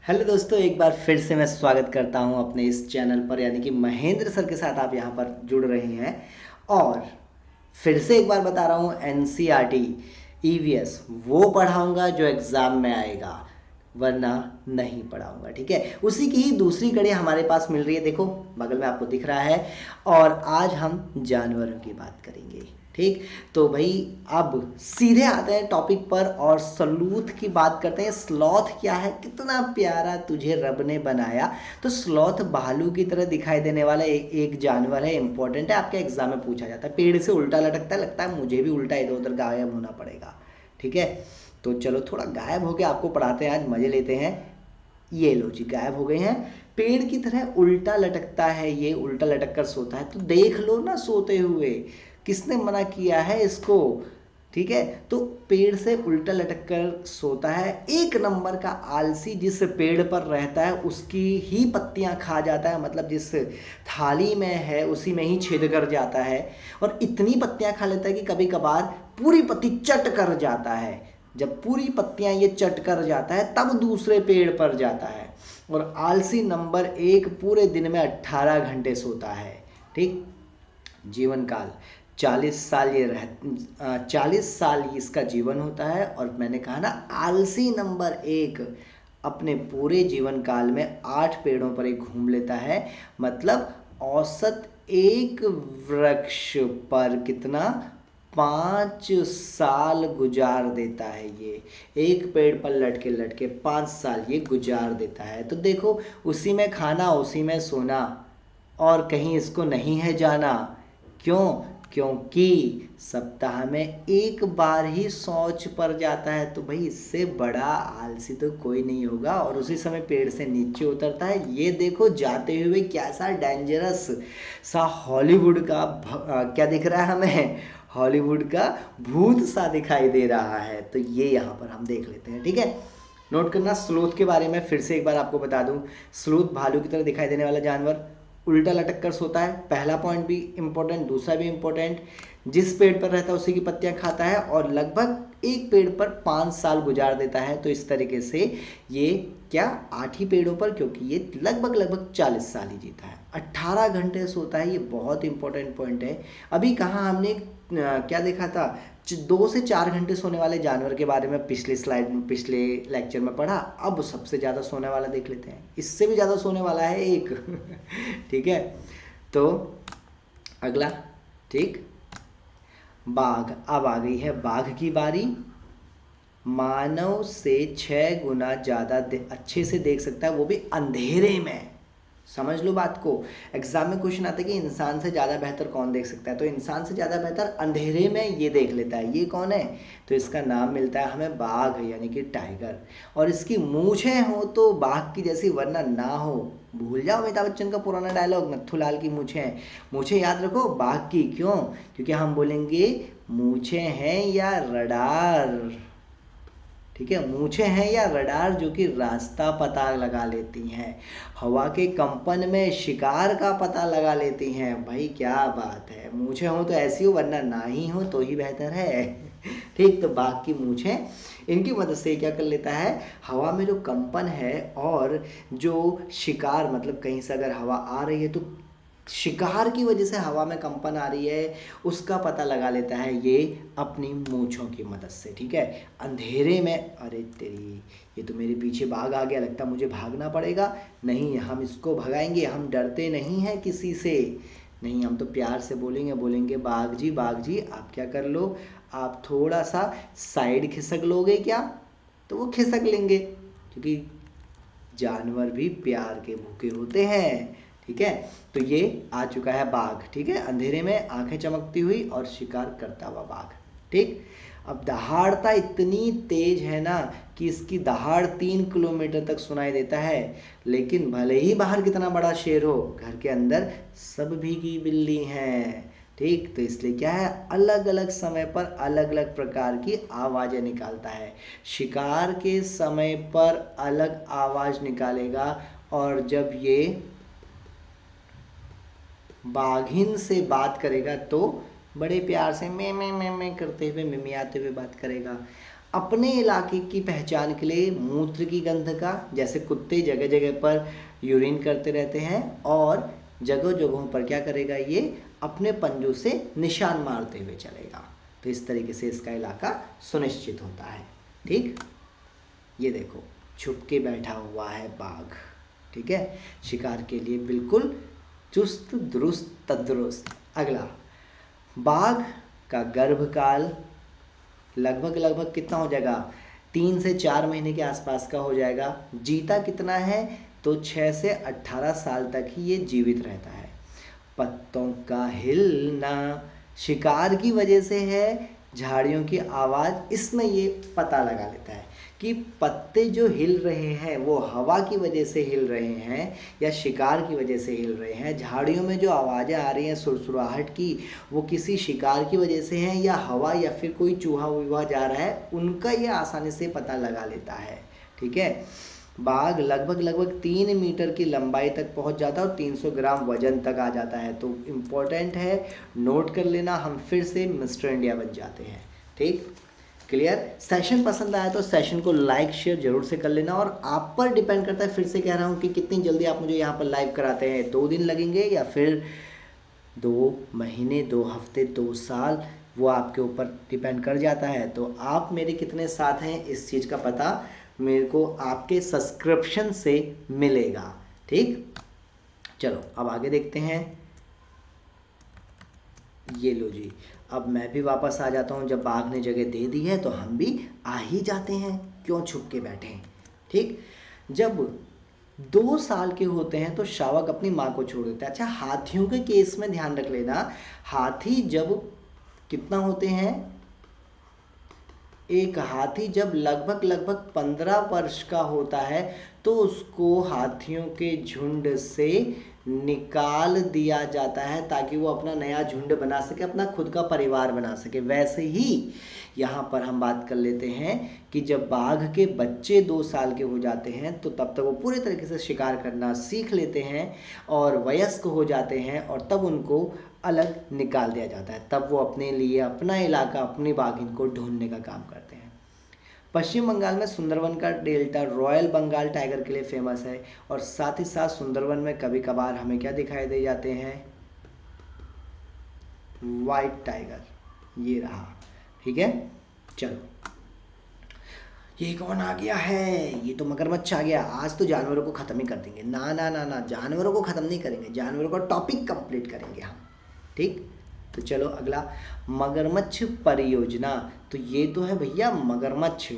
Hello दोस्तों, एक बार फिर से मैं स्वागत करता हूं अपने इस चैनल पर, यानी कि महेंद्र सर के साथ आप यहां पर जुड़ रहे हैं। और फिर से एक बार बता रहा हूं, एनसीईआरटी ईवीएस वो पढ़ाऊंगा जो एग्ज़ाम में आएगा, वरना नहीं पढ़ाऊंगा। ठीक है, उसी की ही दूसरी कड़ी हमारे पास मिल रही है, देखो बगल में आपको दिख रहा है। और आज हम जानवरों की बात करेंगे। ठीक, तो भाई अब सीधे आते हैं टॉपिक पर और स्लूथ की बात करते हैं। स्लॉथ क्या है, कितना प्यारा तुझे रब ने बनाया। तो स्लॉथ भालू की तरह दिखाई देने वाला एक जानवर है, इंपॉर्टेंट है, आपके एग्जाम में पूछा जाता है। पेड़ से उल्टा लटकता है, लगता है मुझे भी उल्टा इधर उधर गायब होना पड़ेगा। ठीक है, तो चलो थोड़ा गायब होके आपको पढ़ाते हैं, आज मजे लेते हैं। ये लो जी, गायब हो गए हैं। पेड़ की तरह उल्टा लटकता है, ये उल्टा लटक कर सोता है, तो देख लो ना सोते हुए, किसने मना किया है इसको। ठीक है, तो पेड़ से उल्टा लटक कर सोता है। एक नंबर का आलसी, जिस पेड़ पर रहता है उसकी ही पत्तियां खा जाता है, मतलब जिस थाली में है उसी में ही छेद कर जाता है। और इतनी पत्तियां खा लेता है कि कभी कभार पूरी पत्ती चट कर जाता है। जब पूरी पत्तियां ये चट कर जाता है तब दूसरे पेड़ पर जाता है। और आलसी नंबर एक पूरे दिन में 18 घंटे सोता है। ठीक, जीवन काल 40 साल, 40 साल इसका जीवन होता है। और मैंने कहा ना, आलसी नंबर एक अपने पूरे जीवन काल में 8 पेड़ों पर एक घूम लेता है। मतलब औसत एक वृक्ष पर कितना, 5 साल गुजार देता है ये। एक पेड़ पर लटके लटके 5 साल ये गुजार देता है। तो देखो, उसी में खाना, उसी में सोना, और कहीं इसको नहीं है जाना। क्यों? क्योंकि सप्ताह में एक बार ही शौच पर जाता है। तो भाई इससे बड़ा आलसी तो कोई नहीं होगा। और उसी समय पेड़ से नीचे उतरता है। ये देखो जाते हुए कैसा डेंजरस सा हॉलीवुड का क्या दिख रहा है हमें, हॉलीवुड का भूत सा दिखाई दे रहा है। तो ये यहाँ पर हम देख लेते हैं। ठीक है, नोट करना। स्लोथ के बारे में फिर से एक बार आपको बता दूं, स्लोथ भालू की तरह दिखाई देने वाला जानवर, उल्टा लटक कर सोता है। पहला पॉइंट भी इंपॉर्टेंट, दूसरा भी इंपॉर्टेंट। जिस पेड़ पर रहता है उसी की पत्तियां खाता है, और लगभग एक पेड़ पर 5 साल गुजार देता है। तो इस तरीके से ये क्या, 8 ही पेड़ों पर, क्योंकि ये लगभग लगभग 40 साल ही जीता है। 18 घंटे सोता है, ये बहुत इंपॉर्टेंट पॉइंट है। अभी कहाँ हमने क्या देखा था, 2 से 4 घंटे सोने वाले जानवर के बारे में पिछले स्लाइड में, पिछले लेक्चर में पढ़ा। अब सबसे ज़्यादा सोने वाला देख लेते हैं, इससे भी ज़्यादा सोने वाला है एक। ठीक है, तो अगला, ठीक, बाघ। अब आ गई है बाघ की बारी। मानव से 6 गुना ज़्यादा अच्छे से देख सकता है, वो भी अंधेरे में। समझ लो बात को। एग्जाम में क्वेश्चन आता है कि इंसान से ज़्यादा बेहतर कौन देख सकता है, तो इंसान से ज़्यादा बेहतर अंधेरे में ये देख लेता है। ये कौन है? तो इसका नाम मिलता है हमें बाघ, यानी कि टाइगर। और इसकी मूछें हो तो बाघ की जैसी, वरना ना हो। भूल जाओ अमिताभ बच्चन का पुराना डायलॉग, नत्थूलाल की मूछें। मूछें याद रखो बाघ की। क्यों? क्योंकि हम बोलेंगे मूछें हैं या रडार। ठीक है, मूछें हैं या रडार, जो कि रास्ता पता लगा लेती हैं, हवा के कंपन में शिकार का पता लगा लेती हैं। भाई क्या बात है, मूछें हो तो ऐसी हो, वरना ना ही हो तो ही बेहतर है। ठीक, तो बाघ की मूछें, इनकी मदद से क्या कर लेता है, हवा में जो कंपन है और जो शिकार, मतलब कहीं से अगर हवा आ रही है तो शिकार की वजह से हवा में कंपन आ रही है, उसका पता लगा लेता है ये अपनी मूंछों की मदद से। ठीक है, अंधेरे में, अरे तेरी, ये तो मेरे पीछे बाघ आ गया, लगता मुझे भागना पड़ेगा। नहीं, हम इसको भगाएंगे, हम डरते नहीं हैं किसी से। नहीं, हम तो प्यार से बोलेंगे, बोलेंगे बाघ जी, बाघ जी आप क्या कर लो, आप थोड़ा सा साइड खिसक लोगे क्या? तो वो खिसक लेंगे, क्योंकि जानवर भी प्यार के भूखे होते हैं। ठीक है, तो ये आ चुका है बाघ। ठीक है, अंधेरे में आंखें चमकती हुई और शिकार करता हुआ बाघ। ठीक, अब दहाड़ता इतनी तेज है ना कि इसकी दहाड़ 3 किलोमीटर तक सुनाई देता है। लेकिन भले ही बाहर कितना बड़ा शेर हो, घर के अंदर सब भीगी बिल्ली हैं। ठीक, तो इसलिए क्या है, अलग अलग समय पर अलग अलग प्रकार की आवाज़ें निकालता है। शिकार के समय पर अलग आवाज़ निकालेगा, और जब ये बाघिन से बात करेगा तो बड़े प्यार से मैं करते हुए, मिमियाते हुए बात करेगा। अपने इलाके की पहचान के लिए मूत्र की गंध का, जैसे कुत्ते जगह जगह पर यूरिन करते रहते हैं, और जगह जगहों पर क्या करेगा, ये अपने पंजों से निशान मारते हुए चलेगा। तो इस तरीके से इसका इलाका सुनिश्चित होता है। ठीक, ये देखो छुप के बैठा हुआ है बाघ। ठीक है, शिकार के लिए बिल्कुल चुस्त दुरुस्त तंदुरुस्त। अगला, बाघ का गर्भकाल लगभग कितना हो जाएगा, 3 से 4 महीने के आसपास का हो जाएगा। जीता कितना है, तो 6 से 18 साल तक ही ये जीवित रहता है। पत्तों का हिलना शिकार की वजह से है, झाड़ियों की आवाज़ इसमें ये पता लगा लेता है कि पत्ते जो हिल रहे हैं वो हवा की वजह से हिल रहे हैं या शिकार की वजह से हिल रहे हैं। झाड़ियों में जो आवाज़ें आ रही हैं सुरसुराहट की, वो किसी शिकार की वजह से हैं या हवा या फिर कोई चूहा वूहा जा रहा है, उनका ये आसानी से पता लगा लेता है। ठीक है, बाघ लगभग 3 मीटर की लंबाई तक पहुंच जाता है और 300 ग्राम वजन तक आ जाता है। तो इम्पोर्टेंट है, नोट कर लेना, हम फिर से मिस्टर इंडिया बन जाते हैं। ठीक, क्लियर। सेशन पसंद आया तो सेशन को लाइक शेयर जरूर से कर लेना, और आप पर डिपेंड करता है, फिर से कह रहा हूँ कि कितनी जल्दी आप मुझे यहाँ पर लाइव कराते हैं। 2 दिन लगेंगे या फिर 2 महीने, 2 हफ्ते, 2 साल, वो आपके ऊपर डिपेंड कर जाता है। तो आप मेरे कितने साथ हैं इस चीज़ का पता मेरे को आपके सब्सक्रिप्शन से मिलेगा। ठीक, चलो अब आगे देखते हैं। ये लो जी, अब मैं भी वापस आ जाता हूँ। जब बाघ ने जगह दे दी है तो हम भी आ ही जाते हैं, क्यों छुप के बैठे हैं। ठीक, जब 2 साल के होते हैं तो शावक अपनी माँ को छोड़ देता है। अच्छा, हाथियों के केस में ध्यान रख लेना, हाथी जब कितना होते हैं, एक हाथी जब लगभग 15 वर्ष का होता है तो उसको हाथियों के झुंड से निकाल दिया जाता है, ताकि वो अपना नया झुंड बना सके, अपना खुद का परिवार बना सके। वैसे ही यहाँ पर हम बात कर लेते हैं कि जब बाघ के बच्चे 2 साल के हो जाते हैं तो तब तक वो पूरे तरीके से शिकार करना सीख लेते हैं और वयस्क हो जाते हैं, और तब उनको अलग निकाल दिया जाता है। तब वो अपने लिए अपना इलाका, अपनी बाघिन को ढूंढने का काम करते हैं। पश्चिम बंगाल में सुंदरवन का डेल्टा रॉयल बंगाल टाइगर के लिए फेमस है, और साथ ही साथ सुंदरवन में कभी कभार हमें क्या दिखाई दे जाते हैं, वाइट टाइगर। ये रहा। ठीक है, चलो, ये कौन आ गया है, ये तो मगरमच्छ आ गया। आज तो जानवरों को खत्म ही कर देंगे। ना ना ना ना, जानवरों को खत्म नहीं करेंगे, जानवरों का टॉपिक कंप्लीट करेंगे हम। ठीक, तो चलो अगला, मगरमच्छ परियोजना। तो ये तो है भैया मगरमच्छ,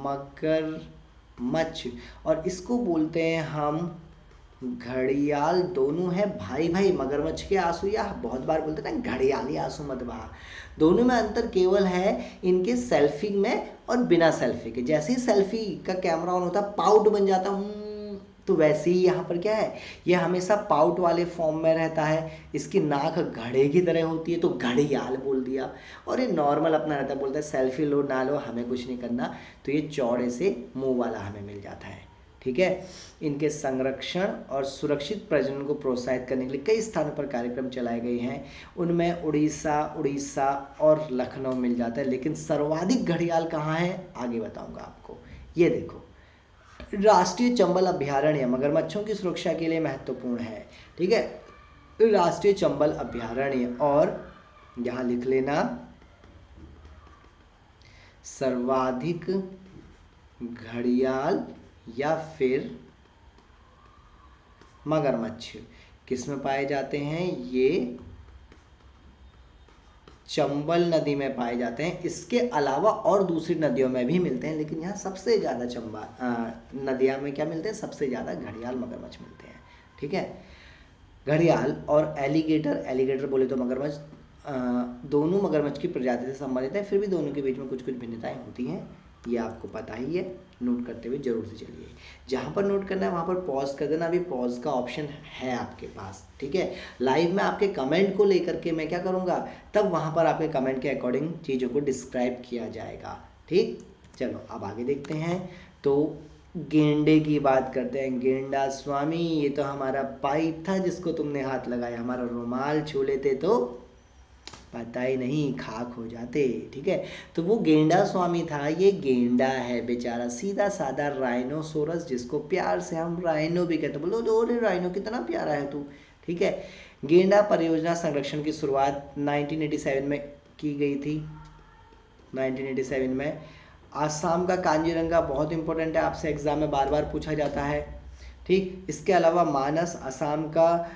मगरमच्छ, और इसको बोलते हैं हम घड़ियाल। दोनों है भाई भाई, मगरमच्छ के आंसू, या बहुत बार बोलते हैं ना घड़ियाली आंसू मत बहा। दोनों में अंतर केवल है इनके सेल्फी में और बिना सेल्फी के। जैसे ही सेल्फी का कैमरा ऑन होता है पाउट बन जाता है, तो वैसे ही यहाँ पर क्या है, ये हमेशा पाउट वाले फॉर्म में रहता है। इसकी नाक घड़े की तरह होती है तो घड़ियाल बोल दिया, और ये नॉर्मल अपना रहता है, बोलता है सेल्फी लो ना लो हमें कुछ नहीं करना, तो ये चौड़े से मुंह वाला हमें मिल जाता है। ठीक है, इनके संरक्षण और सुरक्षित प्रजनन को प्रोत्साहित करने के लिए कई स्थानों पर कार्यक्रम चलाए गए हैं। उनमें उड़ीसा और लखनऊ मिल जाता है, लेकिन सर्वाधिक घड़ियाल कहाँ है आगे बताऊंगा आपको। ये देखो, राष्ट्रीय चंबल अभयारण्य मगरमच्छों की सुरक्षा के लिए महत्वपूर्ण है। ठीक है, राष्ट्रीय चंबल अभयारण्य, और यहाँ लिख लेना सर्वाधिक घड़ियाल या फिर मगरमच्छ किस में पाए जाते हैं, ये चंबल नदी में पाए जाते हैं। इसके अलावा और दूसरी नदियों में भी मिलते हैं, लेकिन यहाँ सबसे ज़्यादा नदियाँ में क्या मिलते हैं, सबसे ज़्यादा घड़ियाल मगरमच्छ मिलते हैं। ठीक है, घड़ियाल और एलिगेटर बोले तो मगरमच्छ, दोनों मगरमच्छ की प्रजाति से संबंधित है, फिर भी दोनों के बीच में कुछ कुछ भिन्नताएं होती हैं, ये आपको पता ही है। नोट करते हुए जरूर से चलिए, जहाँ पर नोट करना है वहाँ पर पॉज कर देना, अभी पॉज का ऑप्शन है आपके पास। ठीक है, लाइव में आपके कमेंट को लेकर के मैं क्या करूँगा, तब वहाँ पर आपके कमेंट के अकॉर्डिंग चीज़ों को डिस्क्राइब किया जाएगा। ठीक, चलो अब आगे देखते हैं। तो गेंडे की बात करते हैं। गेंडा स्वामी, ये तो हमारा पाइप था जिसको तुमने हाथ लगाया, हमारा रुमाल छू लेते तो पता ही नहीं, खाक हो जाते। ठीक है, तो वो गेंडा स्वामी था, ये गेंडा है बेचारा, सीधा साधा राइनोसोरस, जिसको प्यार से हम राइनो भी कहते हैं। बोलो अरे राइनो कितना प्यारा है तू। ठीक है, गेंडा परियोजना संरक्षण की शुरुआत 1987 में की गई थी। 1987 में। आसाम का कांजीरंगा बहुत इंपॉर्टेंट है, आपसे एग्जाम में बार बार पूछा जाता है। ठीक, इसके अलावा मानस असम का,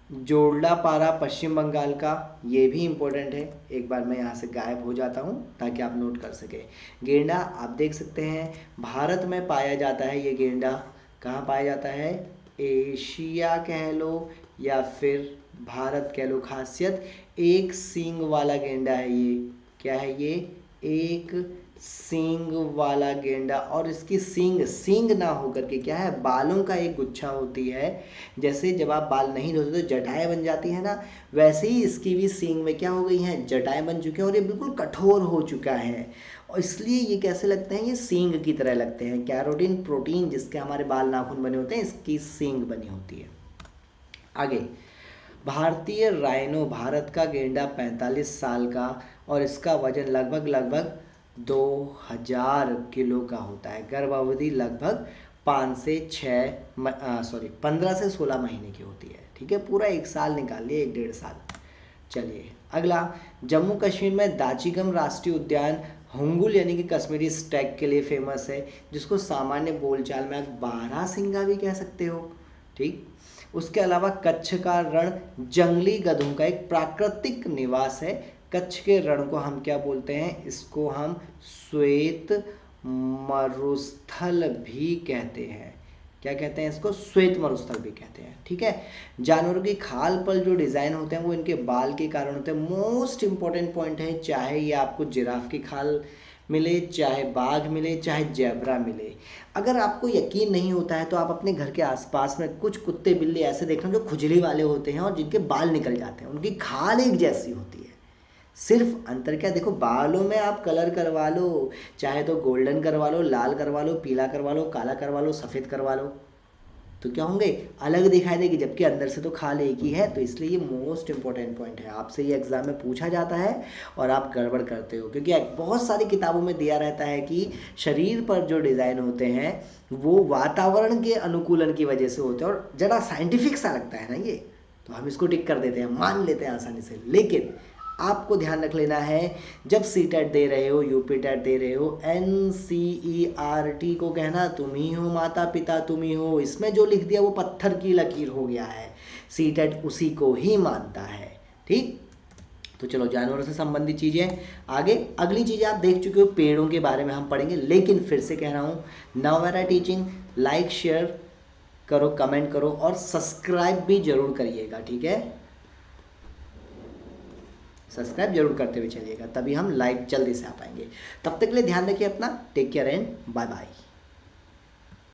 जोड़लापारा पश्चिम बंगाल का, ये भी इम्पोर्टेंट है। एक बार मैं यहाँ से गायब हो जाता हूँ ताकि आप नोट कर सकें। गेंडा आप देख सकते हैं भारत में पाया जाता है। ये गेंडा कहाँ पाया जाता है? एशिया कह लो या फिर भारत कह लो। खासियत एक सींग वाला गेंडा है ये। क्या है ये? एक सींग वाला गेंडा। और इसकी सींग सींग ना होकर के क्या है? बालों का एक गुच्छा होती है। जैसे जब आप बाल नहीं धोते तो जटाएं बन जाती है ना, वैसे ही इसकी भी सींग में क्या हो गई हैं? जटाएं बन चुके हैं और ये बिल्कुल कठोर हो चुका है। और इसलिए ये कैसे लगते हैं? ये सींग की तरह लगते हैं। कैरोटीन प्रोटीन जिसके हमारे बाल नाखून बने होते हैं, इसकी सींग बनी होती है। आगे, भारतीय राइनो, भारत का गेंडा 45 साल का, और इसका वजन लगभग 2000 किलो का होता है। गर्भावधि लगभग 15 से 16 महीने की होती है। ठीक है, पूरा 1 साल निकाल लिए, 1-1.5 साल। चलिए अगला, जम्मू कश्मीर में दाचिगम राष्ट्रीय उद्यान हुंगुल यानी कि कश्मीरी स्टैग के लिए फेमस है, जिसको सामान्य बोलचाल में आप बारहसिंगा भी कह सकते हो। ठीक, उसके अलावा कच्छ का रण जंगली गधों का एक प्राकृतिक निवास है। कच्छ के रण को हम क्या बोलते हैं? इसको हम श्वेत मरुस्थल भी कहते हैं। क्या कहते हैं इसको? श्वेत मरुस्थल भी कहते हैं। ठीक है, जानवरों की खाल पर जो डिज़ाइन होते हैं वो इनके बाल के कारण होते हैं। मोस्ट इंपॉर्टेंट पॉइंट है, चाहे ये आपको जिराफ की खाल मिले, चाहे बाघ मिले, चाहे जेब्रा मिले, अगर आपको यकीन नहीं होता है तो आप अपने घर के आसपास में कुछ कुत्ते बिल्ली ऐसे देखना जो खुजली वाले होते हैं और जिनके बाल निकल जाते हैं, उनकी खाल एक जैसी होती है। सिर्फ अंतर क्या, देखो बालों में आप कलर करवा लो, चाहे तो गोल्डन करवा लो, लाल करवा लो, पीला करवा लो, काला करवा लो, सफ़ेद करवा लो, तो क्या होंगे? अलग दिखाई देगी, जबकि अंदर से तो खाल एक ही है। तो इसलिए ये मोस्ट इंपॉर्टेंट पॉइंट है, आपसे ये एग्जाम में पूछा जाता है और आप गड़बड़ करते हो, क्योंकि बहुत सारी किताबों में दिया रहता है कि शरीर पर जो डिज़ाइन होते हैं वो वातावरण के अनुकूलन की वजह से होते हैं, और ज़रा साइंटिफिक सा लगता है ना ये, तो हम इसको टिक कर देते हैं, मान लेते हैं आसानी से। लेकिन आपको ध्यान रख लेना है, जब CTET दे रहे हो, UPTET दे रहे हो, NCERT को कहना तुम ही हो, माता पिता तुम ही हो। इसमें जो लिख दिया वो पत्थर की लकीर हो गया है, CTET उसी को ही मानता है। ठीक, तो चलो जानवरों से संबंधित चीज़ें आगे। अगली चीज़ें आप देख चुके हो, पेड़ों के बारे में हम पढ़ेंगे, लेकिन फिर से कह रहा हूँ, नवरा टीचिंग लाइक शेयर करो, कमेंट करो और सब्सक्राइब भी जरूर करिएगा। ठीक है, सब्सक्राइब जरूर करते हुए चलिएगा, तभी हम लाइव जल्दी से आ पाएंगे। तब तक के लिए ध्यान रखिए अपना, take care and bye bye.